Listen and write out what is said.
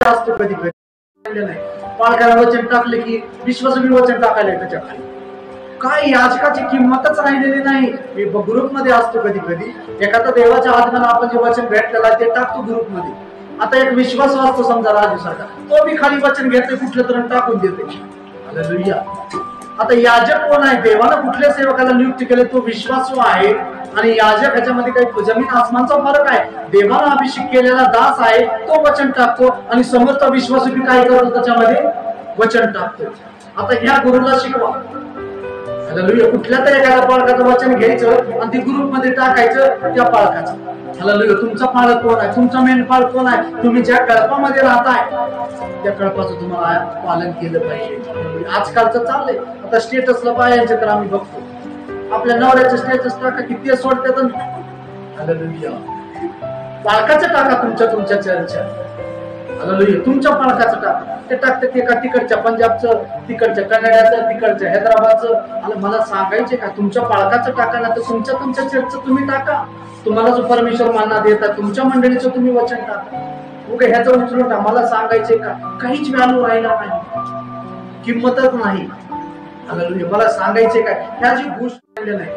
असतो कधी कधी नाही, पालकाला वचन टाकले की विश्वासू वचन टाकायला त्याच्या खाली काय याचकाची किंमतच राहिलेली नाही. मी ग्रुपमध्ये असतो कधी कधी एखादा देवाच्या आगमन आपण जे वचन भेटलेलं आहे ते टाकतो ग्रुपमध्ये. आता एक विश्वास असतो समजा राजू सारखा, तो मी खाली वचन घेतले कुठलं तर टाकून देते. हालेलुया. आता याजक कोण आहे? देवानं कुठल्या सेवकाला नियुक्त केले तो विश्वासू आहे. आणि याजक ह्याच्यामध्ये काही जमीन आसमानचा फरक आहे. देवानं अभिषेक केलेला दास आहे तो वचन टाकतो आणि समोरचा विश्वासू बी काय करतो त्याच्यामध्ये वचन टाकतो. आता ह्या गुरुला शिकवा. कुठल्या तरी एखाद्या पालकाचं वचन घ्यायचं आणि ती ग्रुप मध्ये टाकायचं त्या पालकाचं. हालेलुया. तुमचा पालक कोण आहे? तुमचा मेन पालक कोण आहे? तुम्ही ज्या कल्पामध्ये राहताय त्या कल्पाचं तुम्हाला पालन केलं पाहिजे. आजकालचं चाललंय आता स्टेटसला बायांचे तर आम्ही बघतो आपल्या नवऱ्याचे स्टेटस टाका किती सोडतात. हालेलुया. पालकाचं टाका तुमच्या चर्चा. हालेलुया. तुमच्या पालकाचं टाका. ते टाकते ते का तिकडच्या पंजाबचं, तिकडच्या कन्नड्याचं, तिकडच्या हैदराबादचं. मला सांगायचे का तुमच्या पालकाचं टाका ना तर तुमच्या चर्चचं तुम्ही टाका. तुम्हाला जो परमेश्वर मानना देतात तुमच्या मंडळीचं तुम्ही वचन टाका. ओके ह्याचं उचलून टाका. मला सांगायचे का काहीच व्हॅल्यू राहिला नाही, किंमतच नाही. हालेलुया. मला सांगायचे काय ह्या जी गोष्ट नाही